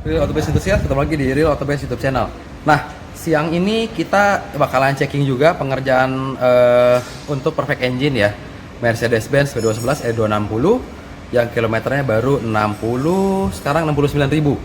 Real Auto Base Enthusiast, ketemu lagi di Real Auto Base YouTube channel. Nah, siang ini kita bakalan checking juga pengerjaan untuk Perfect Engine ya, Mercedes-Benz V211 E260 yang kilometernya baru 60, sekarang 69.000,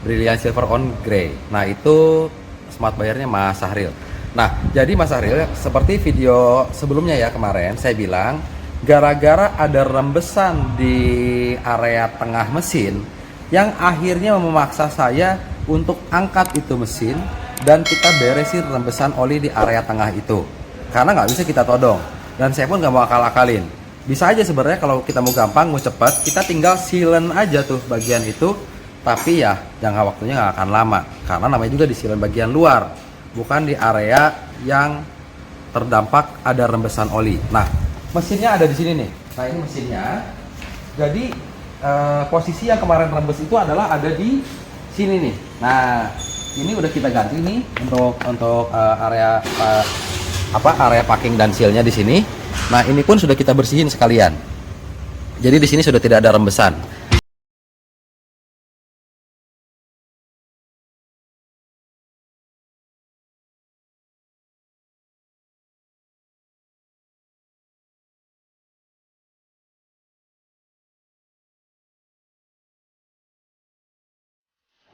Brilliant Silver on Grey. Nah, itu smart bayarnya Mas Sahril. Nah, jadi Mas Sahril, seperti video sebelumnya ya kemarin saya bilang, gara-gara ada rembesan di area tengah mesin yang akhirnya memaksa saya untuk angkat itu mesin dan kita beresin rembesan oli di area tengah itu, karena nggak bisa kita todong dan saya pun nggak mau akal-akalin. Bisa aja sebenarnya kalau kita mau gampang, mau cepat, kita tinggal silen aja tuh bagian itu, tapi ya jangka waktunya nggak akan lama karena namanya juga di silen bagian luar, bukan di area yang terdampak ada rembesan oli. Nah, mesinnya ada di sini nih. Nah, ini mesinnya. Jadi posisi yang kemarin rembes itu adalah ada di sini nih. Nah, ini udah kita ganti nih untuk area area parking dan sealnya di sini. Nah, ini pun sudah kita bersihin sekalian. Jadi di sini sudah tidak ada rembesan.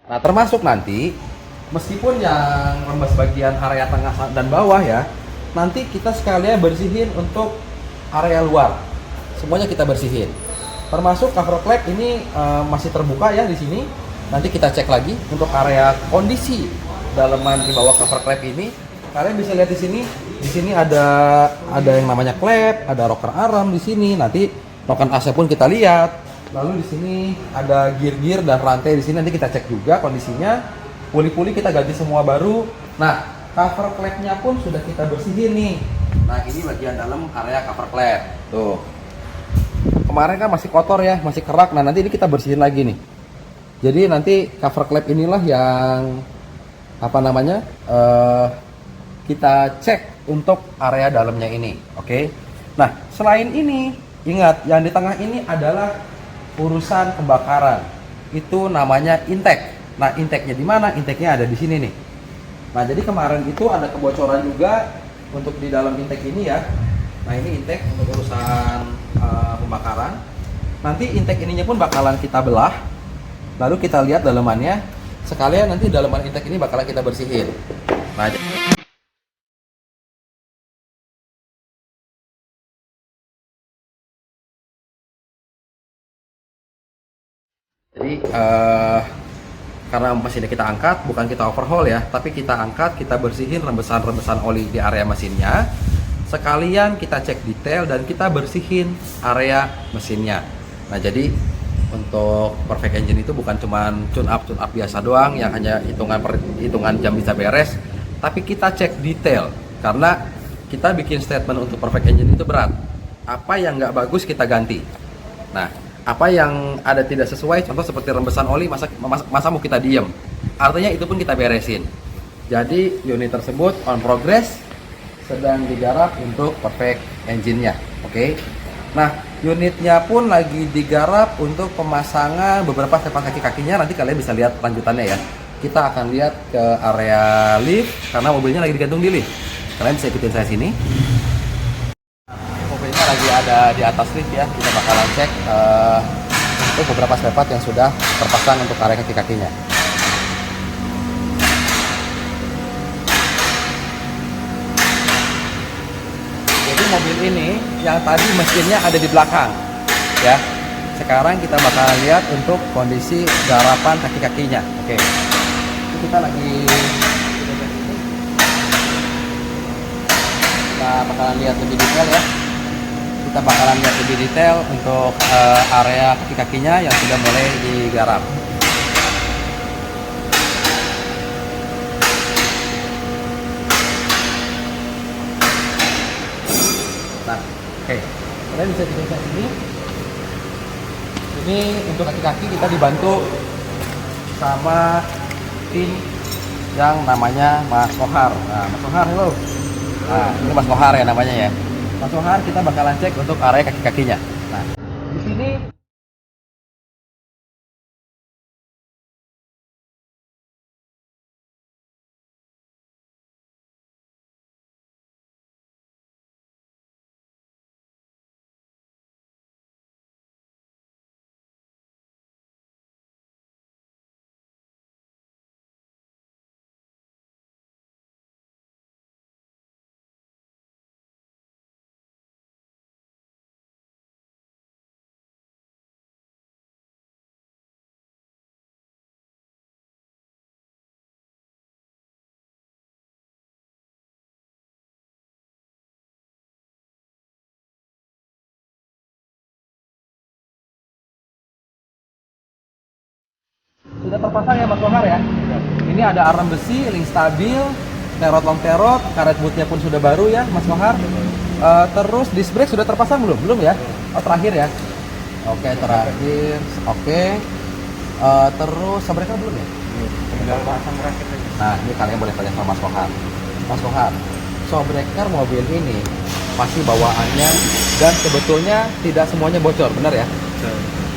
Nah, termasuk nanti meskipun yang rembes bagian area tengah dan bawah ya, nanti kita sekalian bersihin untuk area luar. Semuanya kita bersihin. Termasuk cover flap ini masih terbuka ya di sini. Nanti kita cek lagi untuk area kondisi daleman di bawah cover flap ini. Kalian bisa lihat di sini. Di sini ada yang namanya klep, ada rocker arm di sini. Nanti rokan AC pun kita lihat. Lalu di sini ada gear-gear dan rantai di sini, nanti kita cek juga kondisinya. Puli-puli kita ganti semua baru. Nah, cover flap-nya pun sudah kita bersihin nih. Nah, ini bagian dalam area cover flap. Tuh. Kemarin kan masih kotor ya, masih kerak. Nah, nanti ini kita bersihin lagi nih. Jadi nanti cover flap inilah yang kita cek untuk area dalamnya ini. Oke. Nah, selain ini, ingat yang di tengah ini adalah urusan pembakaran, itu namanya intake. Nah, intake-nya di mana? Intake-nya ada di sini nih. Nah, jadi kemarin itu ada kebocoran juga untuk di dalam intake ini ya. Nah, ini intake untuk urusan pembakaran. Nanti intake ininya pun bakalan kita belah, lalu kita lihat dalemannya. Sekalian nanti daleman intake ini bakalan kita bersihin. Nah, jadi karena mesinnya kita angkat, bukan kita overhaul ya, tapi kita angkat, kita bersihin rembesan-rembesan oli di area mesinnya. Sekalian kita cek detail dan kita bersihin area mesinnya. Nah, jadi untuk Perfect Engine itu bukan cuma tune up biasa doang yang hanya hitungan jam bisa beres, tapi kita cek detail karena kita bikin statement untuk Perfect Engine itu berat. Apa yang nggak bagus kita ganti. Nah, apa yang ada tidak sesuai, contoh seperti rembesan oli, masa mau kita diem, artinya itu pun kita beresin. Jadi unit tersebut on progress, sedang digarap untuk Perfect Engine-nya. Oke. Nah, unitnya pun lagi digarap untuk pemasangan beberapa sepan kaki-kakinya. Nanti kalian bisa lihat lanjutannya ya. Kita akan lihat ke area lift karena mobilnya lagi digantung di lift. Kalian bisa ikutin saya sini. Mobilnya lagi ada di atas lift ya. Kita bakalan cek untuk beberapa spare part yang sudah terpasang untuk area kaki-kakinya. Jadi mobil ini yang tadi mesinnya ada di belakang ya. Sekarang kita bakalan lihat untuk kondisi garapan kaki-kakinya. Oke. Ini kita lagi kita bakalan lihat lebih detail ya. Kita bakalan lihat lebih detail untuk area kaki-kakinya yang sudah mulai digarap. Nah, oke. Kalian bisa lihat sini. Ini untuk kaki-kaki kita dibantu sama tim yang namanya Mas Kohar. Nah, Mas Kohar, halo. Nah, ini Mas Kohar ya namanya ya. Mas Kohar, kita bakalan cek untuk area kaki-kakinya. Nah, di sini sudah terpasang ya Mas Kohar ya. Ini ada arm besi, link stabil, terot long terot, karet bootnya pun sudah baru ya Mas Kohar. Terus disc brake sudah terpasang belum? Belum ya? Oh terakhir ya. Oke terakhir. Oke. Terus shockbreaker belum ya? Tinggal pasang rakit aja. Nah ini kalian boleh tanya sama Mas Kohar. Mas Kohar, shockbreaker mobil ini pasti bawaannya dan sebetulnya tidak semuanya bocor, benar ya?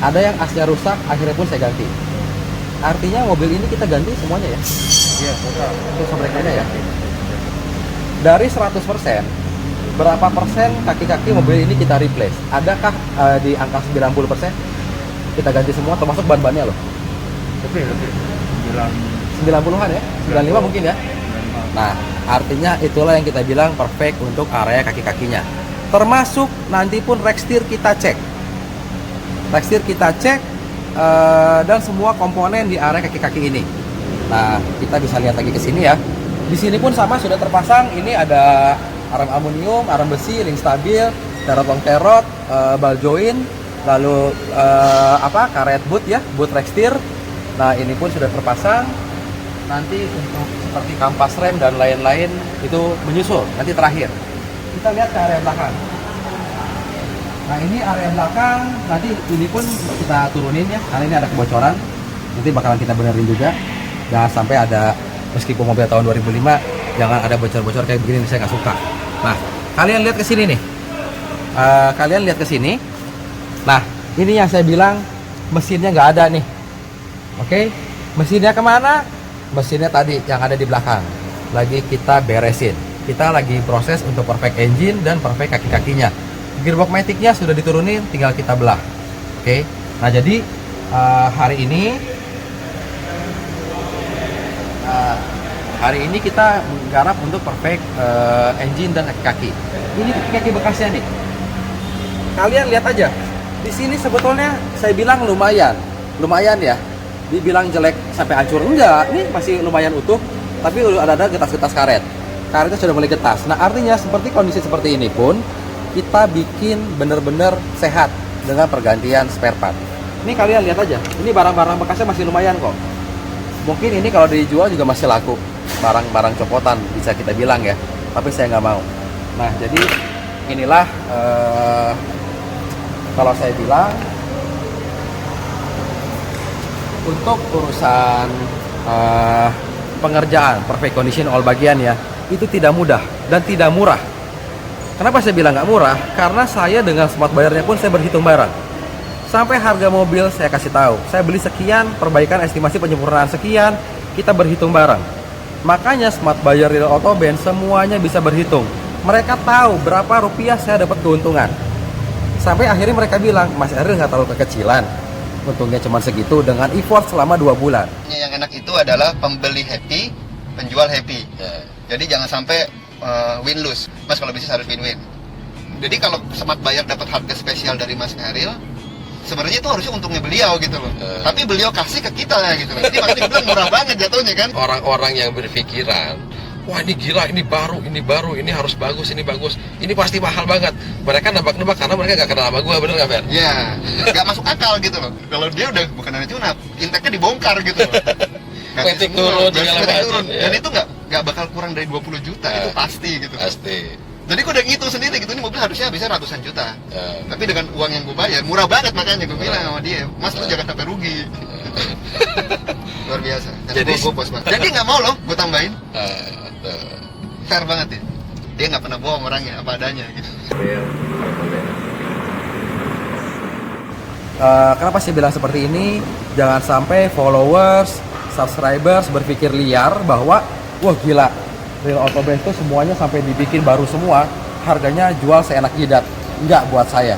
Ada yang asnya rusak, akhirnya pun saya ganti. Artinya mobil ini kita ganti semuanya ya? Iya, total. Untuk shockbreakernya ya? Dari 100%, berapa persen kaki-kaki mobil ini kita replace? Adakah di angka 90%? Kita ganti semua, termasuk ban-bannya loh. Lebih. 90-an ya? 95 mungkin ya? Nah, artinya itulah yang kita bilang perfect untuk area kaki-kakinya. Termasuk nanti pun rack steer kita cek. Rack steer kita cek dan semua komponen di area kaki-kaki ini. Nah, kita bisa lihat lagi ke sini ya. Di sini pun sama sudah terpasang. Ini ada arm aluminium, arm besi, ring stabil, terot long terot, ball joint, lalu karet boot ya, boot rack steer. Nah, ini pun sudah terpasang. Nanti untuk seperti kampas rem dan lain-lain itu menyusul nanti terakhir. Kita lihat ke area belakang. Nah ini area belakang, nanti ini pun kita turunin ya, karena ini ada kebocoran. Nanti bakalan kita benerin juga. Jangan sampai ada, meskipun mobil tahun 2005, jangan ada bocor-bocor kayak begini, saya nggak suka. Nah, kalian lihat ke sini nih. Kalian lihat ke sini. Nah, ini yang saya bilang mesinnya nggak ada nih. Oke, mesinnya kemana? Mesinnya tadi yang ada di belakang. Lagi kita beresin. Kita lagi proses untuk perfect engine dan perfect kaki-kakinya. Gearbox matic-nya sudah diturunin, tinggal kita belah. Oke. Nah, jadi hari ini kita menggarap untuk perfect engine dan kaki-kaki. Ini kaki-kaki bekasnya nih. Kalian lihat aja. Di sini sebetulnya saya bilang lumayan ya. Dibilang jelek sampai hancur enggak, ini masih lumayan utuh, tapi ada getas-getas karet. Karetnya sudah mulai getas. Nah, artinya seperti kondisi seperti ini pun kita bikin bener-bener sehat dengan pergantian spare part. Ini kalian lihat aja, ini barang-barang bekasnya masih lumayan kok. Mungkin ini kalau dijual juga masih laku, barang-barang copotan bisa kita bilang ya, tapi saya nggak mau. Nah, jadi inilah kalau saya bilang untuk urusan pengerjaan perfect condition all bagian ya, itu tidak mudah dan tidak murah. Kenapa saya bilang nggak murah? Karena saya dengan smart bayarnya pun saya berhitung barang. Sampai harga mobil saya kasih tahu, saya beli sekian, perbaikan estimasi penyempurnaan sekian, kita berhitung barang. Makanya smart buyer Real Auto Benz semuanya bisa berhitung. Mereka tahu berapa rupiah saya dapat keuntungan. Sampai akhirnya mereka bilang, Mas Eril nggak terlalu kekecilan. Untungnya cuma segitu dengan effort selama 2 bulan. Yang enak itu adalah pembeli happy, penjual happy. Jadi jangan sampai win-lose. Mas kalau bisnis harus win-win. Jadi kalau smart buyer dapat harga spesial dari Mas Eril, sebenarnya itu harusnya untungnya beliau gitu loh. Tapi beliau kasih ke kita gitu loh. Jadi makanya bilang murah banget jatuhnya kan. Orang-orang yang berpikiran, wah ini gila, ini baru, ini harus bagus, ini bagus, ini pasti mahal banget. Mereka nebak-nebak karena mereka gak kenal sama gue, bener gak Ben? Iya, gak masuk akal gitu loh. Kalau dia udah bukan hanya tune-up, inteknya dibongkar gitu loh. Metik turun, segala macam. Dan itu gak bakal kurang dari 20 juta, itu pasti gitu. Pasti. Jadi gue udah ngitung sendiri gitu, ini mobil harusnya habisnya ratusan juta. Tapi dengan uang yang gue bayar, murah banget makanya gue bilang sama dia, Mas lu jangan sampai rugi. Luar biasa. Jadi gue puas banget. Jadi nggak mau loh, gue tambahin. Fair banget ya. Dia nggak pernah bohong orangnya, apa adanya gitu. Kenapa saya bilang seperti ini? Jangan sampai followers, subscribers berpikir liar bahwa wah gila, Real Auto Benz itu semuanya sampai dibikin baru semua, harganya jual seenak jidat. Enggak buat saya.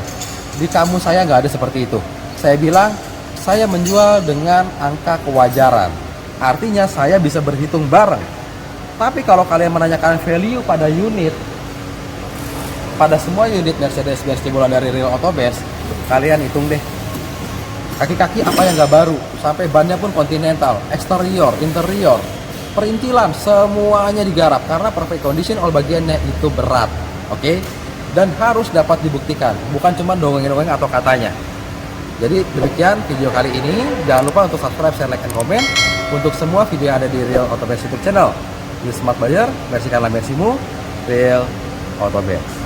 Di kamus saya nggak ada seperti itu. Saya bilang saya menjual dengan angka kewajaran. Artinya saya bisa berhitung bareng. Tapi kalau kalian menanyakan value pada unit, pada semua unit Mercedes-Benz Timbulan dari Real Auto Benz, kalian hitung deh. Kaki-kaki apa yang nggak baru, sampai bannya pun Continental, eksterior, interior, perintilan, semuanya digarap. Karena perfect condition all bagiannya itu berat, oke? Dan harus dapat dibuktikan, bukan cuma dongeng-dongeng atau katanya. Jadi demikian video kali ini. Jangan lupa untuk subscribe, share, like, and comment untuk semua video yang ada di Real Auto Best YouTube channel. Ini Smart Buyer, bersihkanlah mersimu, Real Auto Best.